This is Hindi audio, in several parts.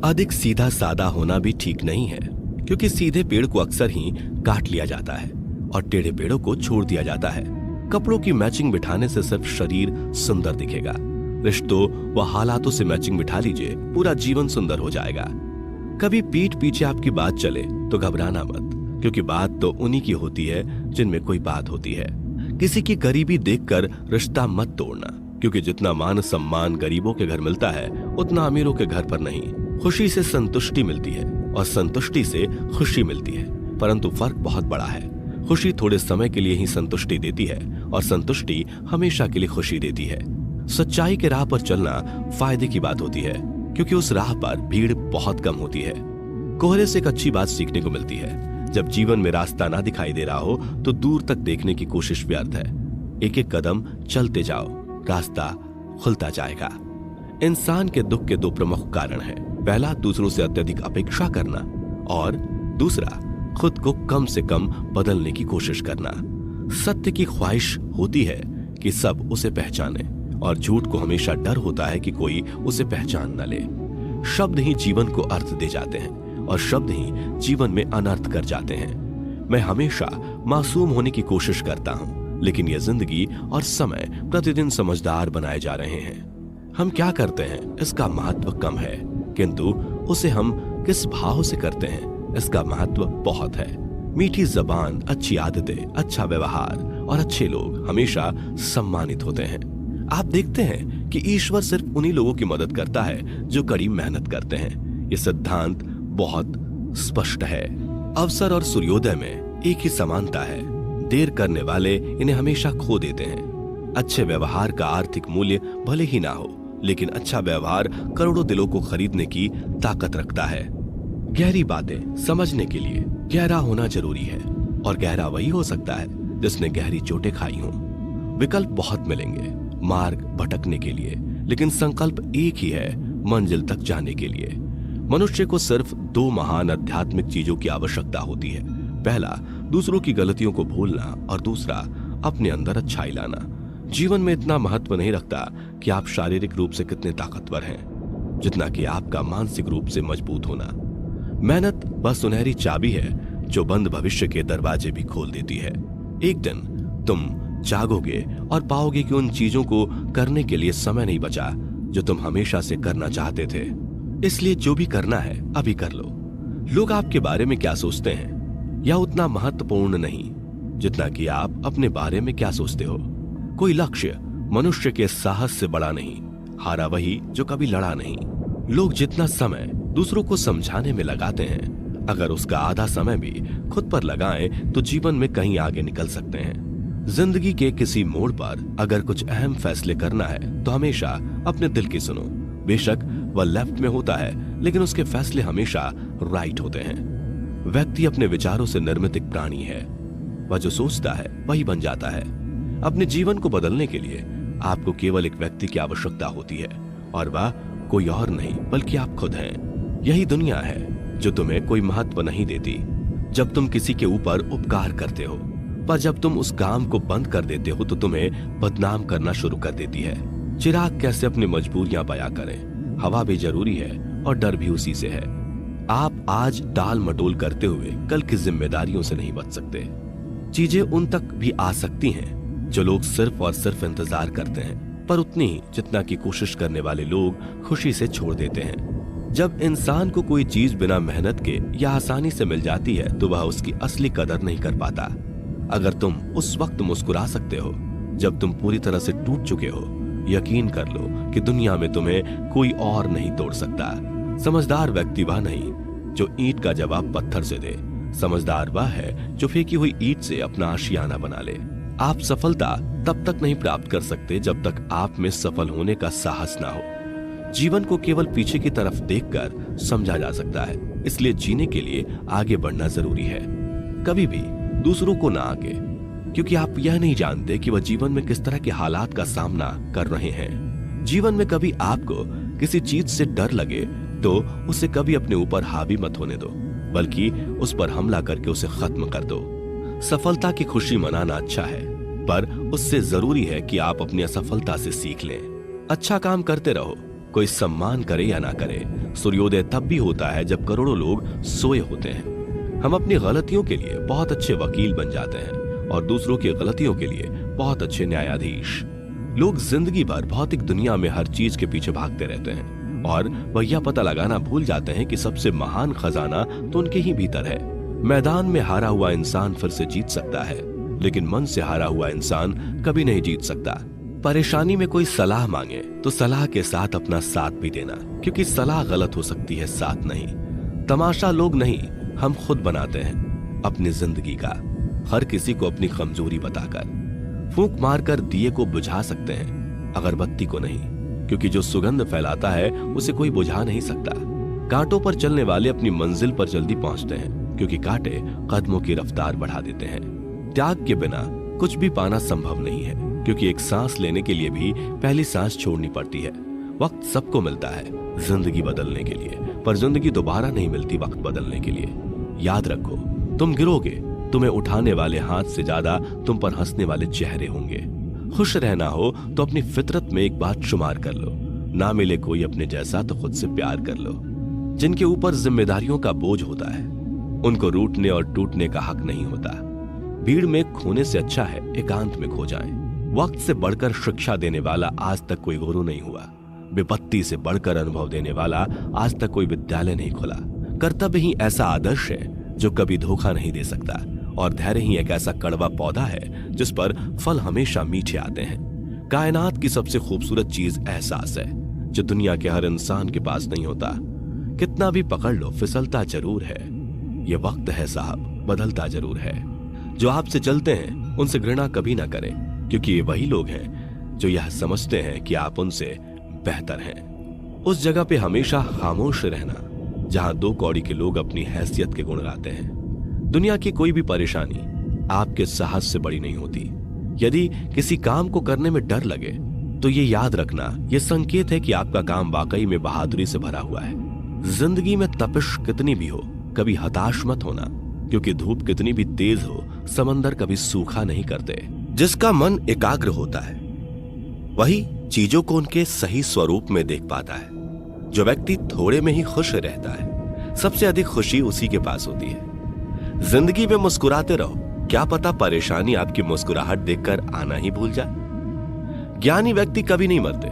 अधिक सीधा सादा होना भी ठीक नहीं है, क्योंकि सीधे पेड़ को अक्सर ही काट लिया जाता है और टेढ़े पेड़ों को छोड़ दिया जाता है। कपड़ों की मैचिंग बिठाने से सिर्फ शरीर सुंदर दिखेगा, रिश्तों व हालातों से मैचिंग बिठा लीजिए, पूरा जीवन सुंदर हो जाएगा। कभी पीठ पीछे आपकी बात चले तो घबराना मत, क्योंकि बात तो उन्हीं की होती है जिनमें कोई बात होती है। किसी की गरीबी देखकर रिश्ता मत तोड़ना, क्योंकि जितना मान सम्मान गरीबों के घर मिलता है उतना अमीरों के घर पर नहीं। खुशी से संतुष्टि मिलती है और संतुष्टि से खुशी मिलती है, परंतु फर्क बहुत बड़ा है। खुशी थोड़े समय के लिए ही संतुष्टि देती है और संतुष्टि हमेशा के लिए खुशी देती है। सच्चाई के राह पर चलना फायदे की बात होती है, क्योंकि उस राह पर भीड़ बहुत कम होती है। कोहरे से एक अच्छी बात सीखने को मिलती है। जब जीवन में रास्ता ना दिखाई दे रहा हो तो दूर तक देखने की कोशिश व्यर्थ है। एक एक कदम चलते जाओ, रास्ता खुलता जाएगा। इंसान के दुख के दो प्रमुख कारण हैं। पहला, दूसरों से अत्यधिक अपेक्षा करना, और दूसरा, खुद को कम से कम बदलने की कोशिश करना। सत्य की ख्वाहिश होती है कि सब उसे पहचाने, और झूठ को हमेशा डर होता है कि कोई उसे पहचान न ले। शब्द ही जीवन को अर्थ दे जाते हैं और शब्द ही जीवन में अनर्थ कर जाते हैं। मैं हमेशा मासूम होने की कोशिश करता हूं, लेकिन यह जिंदगी और समय प्रतिदिन समझदार बनाए जा रहे हैं। हम क्या करते हैं इसका महत्व कम है, किंतु उसे हम किस भाव से करते हैं इसका महत्व बहुत है। मीठी जबान, अच्छी आदतें, अच्छा व्यवहार और अच्छे लोग हमेशा सम्मानित होते हैं। आप देखते हैं कि ईश्वर सिर्फ उन्हीं लोगों की मदद करता है जो कड़ी मेहनत करते हैं। यह सिद्धांत बहुत स्पष्ट है। अवसर और सूर्योदय में एक ही समानता है। देर करने वाले इन्हें हमेशा खो देते हैं। अच्छे व्यवहार का आर्थिक मूल्य भले ही ना हो, लेकिन अच्छा व्यवहार करोड़ों दिलों को खरीदने की ताकत रखता है। गहरी बातें समझने के लिए गहरा होना जरूरी है, और गहरा वही हो सकता है जिसने गहरी चोटें खाई हों। विकल्प बहुत मिलेंगे मार्ग भटकने के लिए, लेकिन संकल्प एक ही है मंजिल तक जाने के लिए। मनुष्य को सिर्फ दो महान आध्यात्मिक चीजों की आवश्यकता होती है। पहला, दूसरों की गलतियों को भूलना, और दूसरा, अपने अंदर अच्छाई लाना। जीवन में इतना महत्व नहीं रखता कि आप शारीरिक रूप से कितने ताकतवर हैं, जितना कि आपका मानसिक रूप से मजबूत होना। मेहनत बस सुनहरी चाबी है जो बंद भविष्य के दरवाजे भी खोल देती है। एक दिन तुम जागोगे और पाओगे कि उन चीजों को करने के लिए समय नहीं बचा जो तुम हमेशा से करना चाहते थे। इसलिए जो भी करना है अभी कर लो। लोग आपके बारे में क्या सोचते हैं यह उतना महत्वपूर्ण नहीं जितना कि आप अपने बारे में क्या सोचते हो। कोई लक्ष्य मनुष्य के साहस से बड़ा नहीं, हारा वही जो कभी लड़ा नहीं। लोग जितना समय दूसरों को समझाने में लगाते हैं, अगर उसका आधा समय भी खुद पर लगाएं तो जीवन में कहीं आगे निकल सकते हैं। जिंदगी के किसी मोड़ पर अगर कुछ अहम फैसले करना है तो हमेशा अपने दिल की सुनो। बेशक वह लेफ्ट में होता है, लेकिन उसके फैसले हमेशा राइट होते हैं। व्यक्ति अपने विचारों से निर्मित एक प्राणी है। वह जो सोचता है वही बन जाता है। अपने जीवन को बदलने के लिए आपको केवल एक व्यक्ति की आवश्यकता होती है, और वह कोई और नहीं बल्कि आप खुद हैं। यही दुनिया है जो तुम्हें कोई महत्व नहीं देती जब तुम किसी के ऊपर उपकार करते हो, पर जब तुम उस काम को बंद कर देते हो तो तुम्हें बदनाम करना शुरू कर देती है। चिराग कैसे अपनी मजबूरियां बयां करें, हवा भी जरूरी है और डर भी उसी से है। आप आज टाल मटोल करते हुए कल की जिम्मेदारियों से नहीं बच सकते। चीजें उन तक भी आ सकती हैं जो लोग सिर्फ और सिर्फ इंतजार करते हैं, पर उतनी ही जितना की कोशिश करने वाले लोग खुशी से छोड़ देते हैं। जब इंसान को कोई चीज बिना मेहनत के या आसानी से मिल जाती है तो वह उसकी असली कदर नहीं कर पाता। अगर तुम उस वक्त मुस्कुरा सकते हो जब तुम पूरी तरह से टूट चुके हो, यकीन कर लो कि दुनिया में तुम्हें कोई और नहीं तोड़ सकता। समझदार व्यक्ति वह नहीं जो ईंट का जवाब पत्थर से दे, समझदार वह है जो फेंकी हुई ईंट से अपना आशियाना बना ले। आप सफलता तब तक नहीं प्राप्त कर सकते जब तक आप में सफल होने का साहस ना हो। जीवन को केवल पीछे की तरफ देखकर समझा जा सकता है, इसलिए जीने के लिए आगे बढ़ना जरूरी है। कभी भी दूसरों को ना आगे, क्योंकि आप यह नहीं जानते कि वह जीवन में किस तरह के हालात का सामना कर रहे हैं। जीवन में कभी आपको किसी चीज से डर लगे तो उसे कभी अपने ऊपर हावी मत होने दो, बल्कि उस पर हमला करके उसे खत्म कर दो। सफलता की खुशी मनाना अच्छा है, पर उससे जरूरी है कि आप अपनी असफलता से सीख लें। अच्छा काम करते रहो, कोई सम्मान करे या ना करे, सूर्योदय तब भी होता है जब करोड़ों लोग सोए होते हैं। हम अपनी गलतियों के लिए बहुत अच्छे वकील बन जाते हैं और दूसरों की गलतियों के लिए बहुत अच्छे न्यायाधीश। लोग जिंदगी भर भौतिक दुनिया में हर चीज के पीछे भागते रहते हैं और वह यह पता लगाना भूल जाते हैं कि सबसे महान खजाना तो उनके ही भीतर है। मैदान में हारा हुआ इंसान फिर से जीत सकता है, लेकिन मन से हारा हुआ इंसान कभी नहीं जीत सकता। परेशानी में कोई सलाह मांगे तो सलाह के साथ अपना साथ भी देना, क्योंकि सलाह गलत हो सकती है, साथ नहीं। तमाशा लोग नहीं, हम खुद बनाते हैं अपनी जिंदगी का, हर किसी को अपनी कमजोरी बताकर। फूंक मारकर दिए को बुझा सकते हैं, अगरबत्ती को नहीं, क्योंकि जो सुगंध फैलाता है उसे कोई बुझा नहीं सकता। कांटों पर चलने वाले अपनी मंजिल पर जल्दी पहुंचते हैं, क्योंकि कांटे कदमों की रफ्तार बढ़ा देते हैं। त्याग के बिना कुछ भी पाना संभव नहीं है, क्योंकि एक सांस लेने के लिए भी पहली सांस छोड़नी पड़ती है। वक्त सबको मिलता है जिंदगी बदलने के लिए, पर जिंदगी दोबारा नहीं मिलती वक्त बदलने के लिए। याद रखो, तुम गिरोगे, तुम्हें उठाने वाले हाथ से ज्यादा तुम पर हंसने वाले चेहरे होंगे। खुश रहना हो तो अपनी फितरत में एक बात शुमार कर लो, ना मिले कोई अपने जैसा तो खुद से प्यार कर लो। जिनके ऊपर जिम्मेदारियों का बोझ होता है, उनको रूठने और टूटने का हक नहीं होता। भीड़ में खोने से अच्छा है एकांत में खो जाएं। वक्त से बढ़कर शिक्षा देने वाला आज तक कोई गुरु नहीं हुआ। विपत्ति से बढ़कर अनुभव देने वाला आज तक कोई विद्यालय नहीं खुला। कर्तव्य ही ऐसा आदर्श है जो कभी धोखा नहीं दे सकता, और धैर्य ही एक ऐसा कड़वा पौधा है जिस पर फल हमेशा मीठे आते हैं। कायनात की सबसे खूबसूरत चीज एहसास है, जो दुनिया के हर इंसान के पास नहीं होता। कितना भी पकड़ लो, फिसलता जरूर है। ये वक्त है साहब, बदलता जरूर है। जो आपसे चलते हैं उनसे घृणा कभी ना करें, क्योंकि ये वही लोग हैं जो यह समझते हैं कि आप उनसे बेहतर हैं। उस जगह पे हमेशा खामोश रहना जहां दो कौड़ी के लोग अपनी हैसियत के गुण गाते हैं। दुनिया की कोई भी परेशानी आपके साहस से बड़ी नहीं होती। यदि किसी काम को करने में डर लगे तो ये याद रखना, ये संकेत है कि आपका काम वाकई में बहादुरी से भरा हुआ है। जिंदगी में तपिश कितनी भी हो, कभी हताश मत होना, क्योंकि धूप कितनी भी तेज हो, समंदर कभी सूखा नहीं करते। जिसका मन एकाग्र होता है वही चीजों को उनके सही स्वरूप में देख पाता है। जो व्यक्ति थोड़े में ही खुश रहता है, सबसे अधिक खुशी उसी के पास होती है। जिंदगी में मुस्कुराते रहो, क्या पता परेशानी आपकी मुस्कुराहट देखकर आना ही भूल जाए। ज्ञानी व्यक्ति कभी नहीं मरते,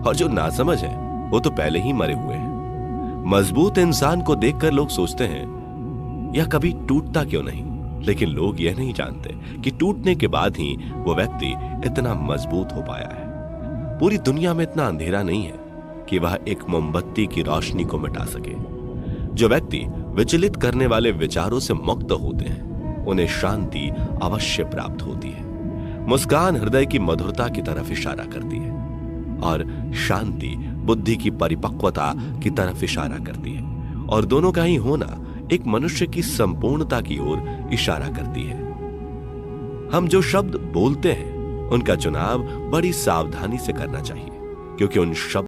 और जो नासमझ है वो तो पहले ही मरे हुए हैं। मजबूत इंसान को देखकर लोग सोचते हैं यह कभी टूटता क्यों नहीं, लेकिन लोग यह नहीं जानते कि टूटने के बाद ही वो व्यक्ति इतना मजबूत हो पाया है। पूरी दुनिया में इतना अंधेरा नहीं है कि वह एक मोमबत्ती की रोशनी को मिटा सके। जो व्यक्ति विचलित करने वाले विचारों से मुक्त होते हैं, उन्हें शांति अवश्य प्राप्त होती है। मुस्कान हृदय की मधुरता की तरफ इशारा करती है, और शांति बुद्धि की परिपक्वता की तरफ इशारा करती है, और दोनों का ही होना एक मनुष्य की संपूर्णता की ओर इशारा करती है। हम जो शब्द बोलते हैं उनका चुनाव बड़ी सावधानी से करना चाहिए, क्योंकि उन शब्द